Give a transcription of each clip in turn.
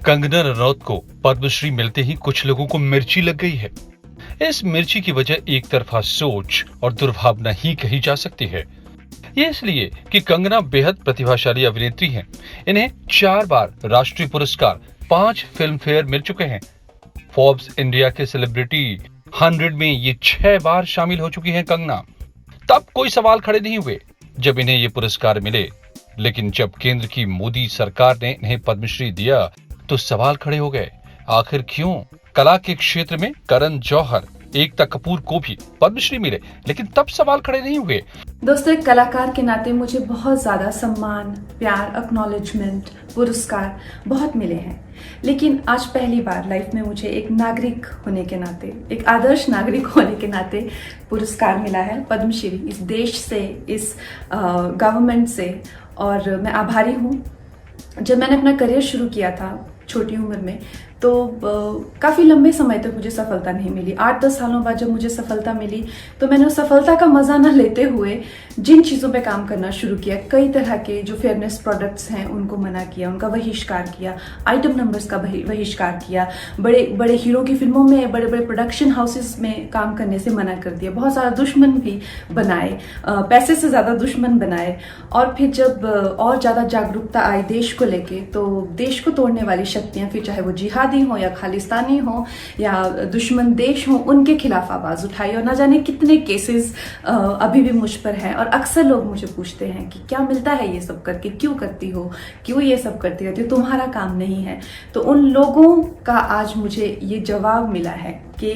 कंगना रनौत को पद्मश्री मिलते ही कुछ लोगों को मिर्ची लग गई है। इस मिर्ची की वजह एक तरफा सोच और दुर्भावना ही कही जा सकती है। ये इसलिए कि कंगना बेहद प्रतिभाशाली अभिनेत्री हैं। इन्हें 4 बार राष्ट्रीय पुरस्कार, 5 फिल्म फेयर मिल चुके हैं। फोर्ब्स इंडिया के सेलिब्रिटी 100 में ये 6 बार शामिल हो चुकी हैं कंगना। तब कोई सवाल खड़े नहीं हुए जब इन्हें ये पुरस्कार मिले, लेकिन जब केंद्र की मोदी सरकार ने इन्हें पद्मश्री दिया तो सवाल खड़े हो गए। आखिर क्यों? कला के क्षेत्र में करण जौहर, एकता कपूर को भी पद्मश्री मिले, लेकिन तब सवाल खड़े नहीं हुए। दोस्तों, एक कलाकार के नाते मुझे बहुत ज्यादा सम्मान, प्यार, एक्नॉलेजमेंट, पुरस्कार बहुत मिले हैं, लेकिन आज पहली बार लाइफ में मुझे एक नागरिक होने के नाते, एक आदर्श नागरिक होने के नाते पुरस्कार मिला है, पद्मश्री, इस देश से, इस गवर्नमेंट से, और मैं आभारी हूँ। जब मैंने अपना करियर शुरू किया था छोटी उम्र में, तो काफ़ी लंबे समय तक मुझे सफलता नहीं मिली। 8-10 सालों बाद जब मुझे सफलता मिली तो मैंने उस सफलता का मज़ा न लेते हुए जिन चीज़ों पे काम करना शुरू किया, कई तरह के जो फेयरनेस प्रोडक्ट्स हैं उनको मना किया, उनका बहिष्कार किया, आइटम नंबर्स का बहिष्कार किया, बड़े बड़े हीरो की फिल्मों में, बड़े बड़े प्रोडक्शन हाउसेस में काम करने से मना कर दिया। बहुत सारा दुश्मन भी बनाए, पैसे से ज़्यादा दुश्मन बनाए। और फिर जब और ज़्यादा जागरूकता आई देश को लेके, तो देश को तोड़ने वाली शक्तियाँ, फिर चाहे वो जिहादी हो या खालिस्तानी हो या दुश्मन देश हो, उनके खिलाफ आवाज उठाई। और ना जाने कितने केसेस अभी भी मुझ पर हैं। और अक्सर लोग मुझे पूछते हैं कि क्या मिलता है ये सब करके, क्यों करती हो, क्यों ये सब करती रहती हो, तुम्हारा काम नहीं है। तो उन लोगों का आज मुझे ये जवाब मिला है कि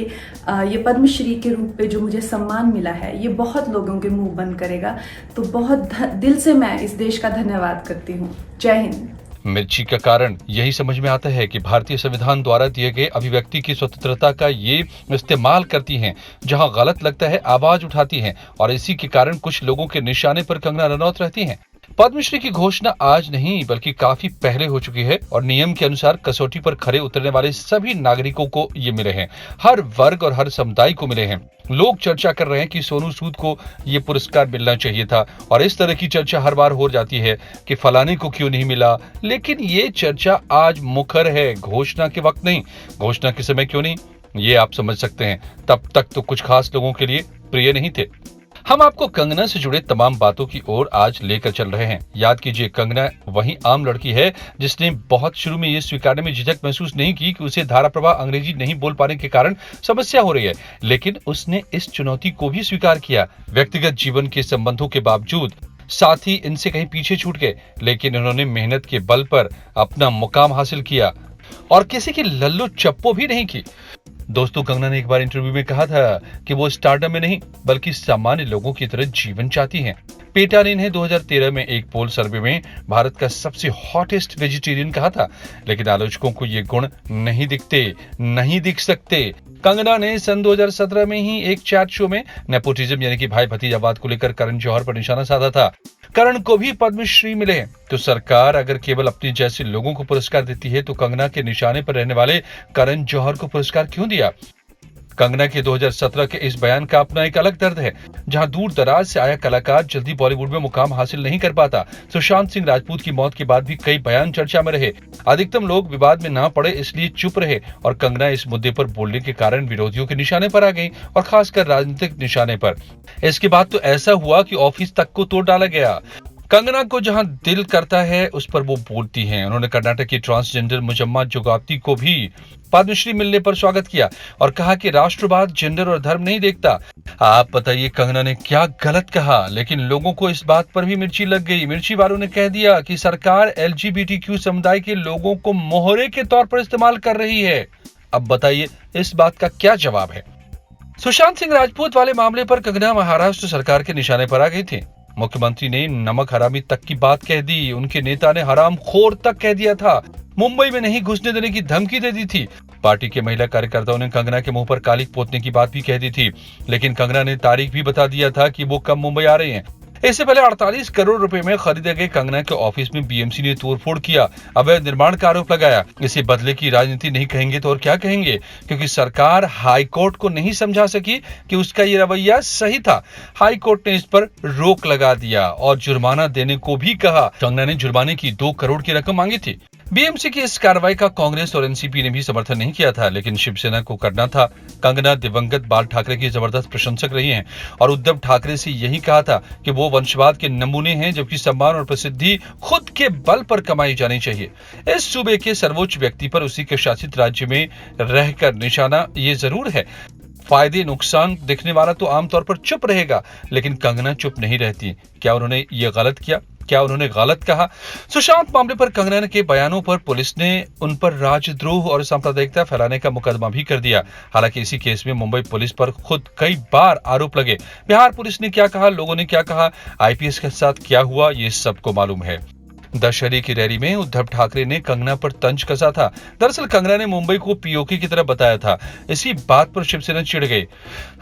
ये पद्मश्री के रूप पे जो मुझे सम्मान मिला है, ये बहुत लोगों के मुंह बंद करेगा। तो बहुत दिल से मैं इस देश का धन्यवाद करती हूँ। जय हिंद। मिर्ची का कारण यही समझ में आता है कि भारतीय संविधान द्वारा दिए गए अभिव्यक्ति की स्वतंत्रता का ये इस्तेमाल करती हैं। जहां गलत लगता है आवाज उठाती हैं, और इसी के कारण कुछ लोगों के निशाने पर कंगना रनौत रहती हैं। पद्मश्री की घोषणा आज नहीं बल्कि काफी पहले हो चुकी है, और नियम के अनुसार कसौटी पर खरे उतरने वाले सभी नागरिकों को ये मिले हैं। हर वर्ग और हर समुदाय को मिले हैं। लोग चर्चा कर रहे हैं कि सोनू सूद को ये पुरस्कार मिलना चाहिए था, और इस तरह की चर्चा हर बार हो जाती है कि फलाने को क्यों नहीं मिला। लेकिन ये चर्चा आज मुखर है, घोषणा के वक्त नहीं। घोषणा के समय क्यों नहीं, ये आप समझ सकते हैं। तब तक तो कुछ खास लोगों के लिए प्रिय नहीं थे। हम आपको कंगना से जुड़े तमाम बातों की ओर आज लेकर चल रहे हैं। याद कीजिए, कंगना वही आम लड़की है जिसने बहुत शुरू में ये स्वीकारने में झिझक महसूस नहीं की कि उसे धाराप्रवाह अंग्रेजी नहीं बोल पाने के कारण समस्या हो रही है, लेकिन उसने इस चुनौती को भी स्वीकार किया। व्यक्तिगत जीवन के संबंधों के बावजूद साथी इनसे कहीं पीछे छूट गए, लेकिन उन्होंने मेहनत के बल पर अपना मुकाम हासिल किया और किसी की लल्लू चप्पो भी नहीं की। दोस्तों, कंगना ने एक बार इंटरव्यू में कहा था कि वो स्टारडम में नहीं बल्कि सामान्य लोगों की तरह जीवन चाहती हैं। पेटा ने इन्हें 2013 में एक पोल सर्वे में भारत का सबसे हॉटेस्ट वेजिटेरियन कहा था, लेकिन आलोचकों को ये गुण नहीं दिख सकते। कंगना ने सन 2017 में ही एक चैट शो में नेपोटिज्म यानी कि भाई भतीजावाद को लेकर करण जौहर पर निशाना साधा था। करण को भी पद्मश्री मिले, तो सरकार अगर केवल अपने जैसे लोगों को पुरस्कार देती है तो कंगना के निशाने पर रहने वाले करण जौहर को पुरस्कार क्यों दिया? कंगना के 2017 के इस बयान का अपना एक अलग दर्द है। जहां दूर दराज से आया कलाकार जल्दी बॉलीवुड में मुकाम हासिल नहीं कर पाता। सुशांत सिंह राजपूत की मौत के बाद भी कई बयान चर्चा में रहे। अधिकतम लोग विवाद में ना पड़े इसलिए चुप रहे, और कंगना इस मुद्दे पर बोलने के कारण विरोधियों के निशाने पर आ गई, और खासकर राजनीतिक निशाने पर। इसके बाद तो ऐसा हुआ कि ऑफिस तक को तोड़ डाला गया। कंगना को जहां दिल करता है उस पर वो बोलती हैं। उन्होंने कर्नाटक की ट्रांसजेंडर मुजम्मा जोगाती को भी पद्मश्री मिलने पर स्वागत किया और कहा कि राष्ट्रवाद जेंडर और धर्म नहीं देखता। आप बताइए कंगना ने क्या गलत कहा, लेकिन लोगों को इस बात पर भी मिर्ची लग गई। मिर्ची वालों ने कह दिया कि सरकार LGBTQ समुदाय के लोगों को मोहरे के तौर पर इस्तेमाल कर रही है। अब बताइए इस बात का क्या जवाब है? सुशांत सिंह राजपूत वाले मामले पर कंगना महाराष्ट्र सरकार के निशाने पर आ गई थी। मुख्यमंत्री ने नमक हरामी तक की बात कह दी, उनके नेता ने हराम खोर तक कह दिया था, मुंबई में नहीं घुसने देने की धमकी दे दी थी। पार्टी के महिला कार्यकर्ताओं ने कंगना के मुंह पर कालिक पोतने की बात भी कह दी थी, लेकिन कंगना ने तारीख भी बता दिया था कि वो कब मुंबई आ रहे हैं। इससे पहले 48 करोड़ रुपए में खरीदे गए कंगना के ऑफिस में BMC ने तोड़फोड़ किया, अवैध निर्माण का आरोप लगाया। इसे बदले की राजनीति नहीं कहेंगे तो और क्या कहेंगे, क्योंकि सरकार हाई कोर्ट को नहीं समझा सकी कि उसका ये रवैया सही था। हाई कोर्ट ने इस पर रोक लगा दिया और जुर्माना देने को भी कहा। कंगना ने जुर्माने की 2 करोड़ की रकम मांगी थी। बीएमसी की इस कार्रवाई का कांग्रेस और एनसीपी ने भी समर्थन नहीं किया था, लेकिन शिवसेना को करना था। कंगना दिवंगत बाल ठाकरे की जबरदस्त प्रशंसक रही हैं और उद्धव ठाकरे से यही कहा था कि वो वंशवाद के नमूने हैं, जबकि सम्मान और प्रसिद्धि खुद के बल पर कमाई जानी चाहिए। इस सूबे के सर्वोच्च व्यक्ति पर उसी के शासित राज्य में रहकर निशाना ये जरूर है। फायदे नुकसान दिखने वाला तो आमतौर पर चुप रहेगा, लेकिन कंगना चुप नहीं रहती। क्या उन्होंने ये गलत किया? क्या उन्होंने गलत कहा? सुशांत मामले पर कंगना के बयानों पर पुलिस ने उन पर राजद्रोह और सांप्रदायिकता फैलाने का मुकदमा भी कर दिया। हालांकि इसी केस में मुंबई पुलिस पर खुद कई बार आरोप लगे। बिहार पुलिस ने क्या कहा, लोगों ने क्या कहा, आईपीएस के साथ क्या हुआ, ये सबको मालूम है। दशहरे की रैली में उद्धव ठाकरे ने कंगना पर तंज कसा था। दरअसल कंगना ने मुंबई को पीओके की तरह बताया था। इसी बात पर शिवसेना चिढ़ गई।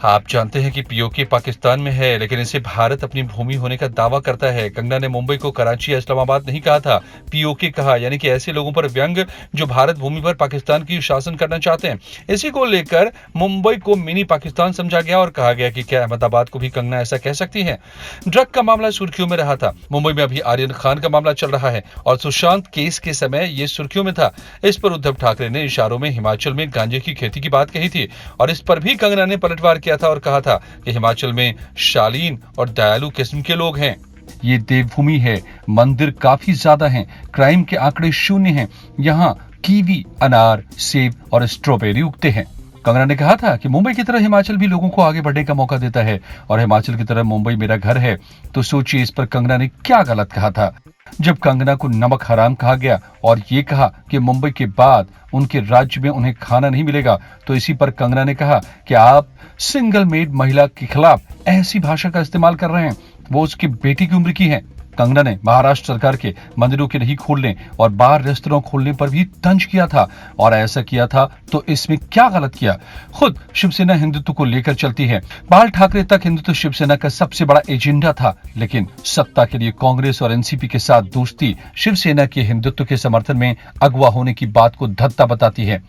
आप जानते हैं कि पीओके पाकिस्तान में है, लेकिन इसे भारत अपनी भूमि होने का दावा करता है। कंगना ने मुंबई को कराची या इस्लामाबाद नहीं कहा था, पीओके कहा, यानी कि ऐसे लोगों पर व्यंग जो भारत भूमि पर पाकिस्तान की शासन करना चाहते हैं। इसी को लेकर मुंबई को मिनी पाकिस्तान समझा गया और कहा गया कि क्या अहमदाबाद को भी कंगना ऐसा कह सकती है। ड्रग का मामला सुर्खियों में रहा था। मुंबई में अभी आर्यन खान का मामला चल रहा है और सुशांत केस के समय ये सुर्खियों में था। इस पर उद्धव ठाकरे ने इशारों में हिमाचल में गांजे की खेती की बात कही थी और इस पर भी कंगना ने पलटवार किया था और कहा था कि हिमाचल में शालीन और दयालु किस्म के लोग हैं। ये देवभूमि है, मंदिर काफी ज्यादा हैं, क्राइम के आंकड़े शून्य हैं, यहाँ कीवी, अनार, सेब और स्ट्रॉबेरी उगते हैं। कंगना ने कहा था कि मुंबई की तरह हिमाचल भी लोगों को आगे बढ़ने का मौका देता है और हिमाचल की तरह मुंबई मेरा घर है। तो सोचिए इस पर कंगना ने क्या गलत कहा था। जब कंगना को नमक हराम कहा गया और ये कहा कि मुंबई के बाद उनके राज्य में उन्हें खाना नहीं मिलेगा, तो इसी पर कंगना ने कहा कि आप सिंगल मेड महिला के खिलाफ ऐसी भाषा का इस्तेमाल कर रहे हैं, वो उसकी बेटी की उम्र की है। कंगना ने महाराष्ट्र सरकार के मंदिरों के नहीं खोलने और बार रेस्तरां खोलने पर भी तंज किया था और ऐसा किया था तो इसमें क्या गलत किया। खुद शिवसेना हिंदुत्व को लेकर चलती है। बाल ठाकरे तक हिंदुत्व शिवसेना का सबसे बड़ा एजेंडा था, लेकिन सत्ता के लिए कांग्रेस और एनसीपी के साथ दोस्ती शिवसेना के हिंदुत्व के समर्थन में अगवा होने की बात को धत्ता बताती है।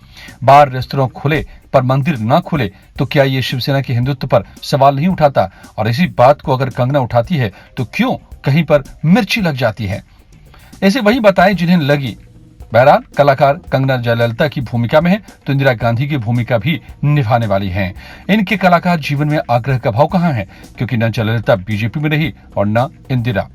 बार रेस्तरां खुले पर मंदिर ना खुले तो क्या ये शिवसेना के हिंदुत्व पर सवाल नहीं उठाता? और इसी बात को अगर कंगना उठाती है तो क्यों कहीं पर मिर्ची लग जाती है? ऐसे वही बताएं जिन्हें लगी। बहरहाल कलाकार कंगना जयललिता की भूमिका में है तो इंदिरा गांधी की भूमिका भी निभाने वाली हैं। इनके कलाकार जीवन में आग्रह का भाव कहां है, क्योंकि न जयललिता बीजेपी में रही और न इंदिरा।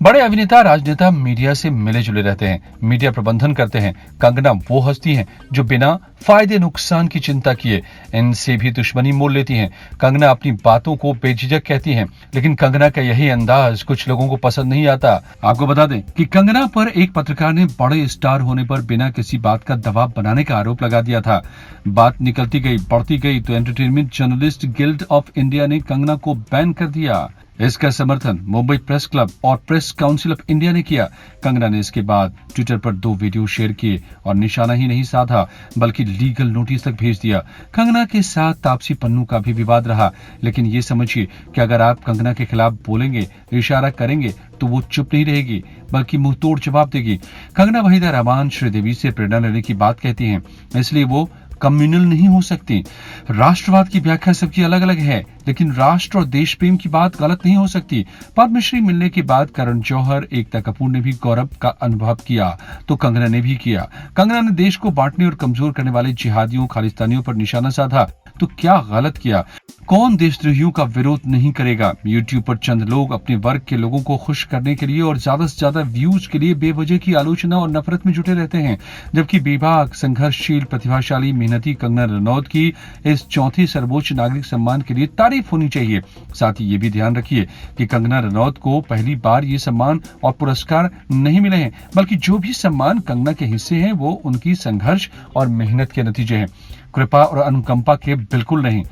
बड़े अभिनेता राजनेता मीडिया से मिले जुले रहते हैं, मीडिया प्रबंधन करते हैं। कंगना वो हस्ती हैं जो बिना फायदे नुकसान की चिंता किए इनसे भी दुश्मनी मोल लेती हैं। कंगना अपनी बातों को बेझिझक कहती हैं, लेकिन कंगना का यही अंदाज कुछ लोगों को पसंद नहीं आता। आपको बता दें कि कंगना पर एक पत्रकार ने बड़े स्टार होने पर बिना किसी बात का दबाव बनाने का आरोप लगा दिया था। बात निकलती गई, बढ़ती गई तो entertainment journalist guild of India ने कंगना को बैन कर दिया। इसका समर्थन मुंबई प्रेस क्लब और प्रेस काउंसिल ऑफ इंडिया ने किया। कंगना ने इसके बाद ट्विटर पर 2 वीडियो शेयर किए और निशाना ही नहीं साधा बल्कि लीगल नोटिस तक भेज दिया। कंगना के साथ तापसी पन्नू का भी विवाद रहा, लेकिन ये समझिए कि अगर आप कंगना के खिलाफ बोलेंगे, इशारा करेंगे तो वो चुप नहीं रहेगी बल्कि मुंह तोड़ जवाब देगी। कंगना वहीदा रहमान श्रीदेवी से प्रेरणा लेने की बात कहती हैं, इसलिए वो कम्युनल नहीं हो सकती। राष्ट्रवाद की व्याख्या सबकी अलग अलग है, लेकिन राष्ट्र और देश प्रेम की बात गलत नहीं हो सकती। पद्मश्री मिलने के बाद करण जौहर, एकता कपूर ने भी गौरव का अनुभव किया तो कंगना ने भी किया। कंगना ने देश को बांटने और कमजोर करने वाले जिहादियों, खालिस्तानियों पर निशाना साधा तो क्या गलत किया? कौन देशद्रोहियों का विरोध नहीं करेगा? यूट्यूब पर चंद लोग अपने वर्ग के लोगों को खुश करने के लिए और ज्यादा से ज्यादा व्यूज के लिए बेवजह की आलोचना और नफरत में जुटे रहते हैं, जबकि बेबाक, संघर्षशील, प्रतिभाशाली, मेहनती कंगना रनौत की इस चौथे सर्वोच्च नागरिक सम्मान के लिए तारीफ होनी चाहिए। साथ ही ये भी ध्यान रखिए कि कंगना रनौत को पहली बार ये सम्मान और पुरस्कार नहीं मिले हैं, बल्कि जो भी सम्मान कंगना के हिस्से हैं वो उनकी संघर्ष और मेहनत के नतीजे हैं, कृपा और अनुकंपा के बिल्कुल नहीं।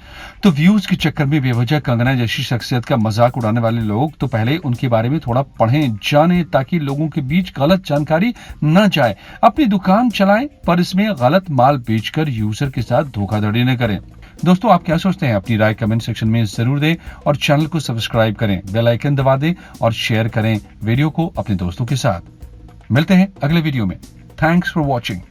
तो व्यूज के चक्कर में बेवजह कंगना जैसी शख्सियत का मजाक उड़ाने वाले लोग तो पहले उनके बारे में थोड़ा पढ़ें, जानें, ताकि लोगों के बीच गलत जानकारी न जाए। अपनी दुकान चलाएं पर इसमें गलत माल बेचकर यूजर के साथ धोखाधड़ी न करें। दोस्तों, आप क्या सोचते हैं? अपनी राय कमेंट सेक्शन में जरूर दें और चैनल को सब्सक्राइब करें, बेल आइकन दबा दें और शेयर करें वीडियो को अपने दोस्तों के साथ। मिलते हैं अगले वीडियो में। Thanks for watching.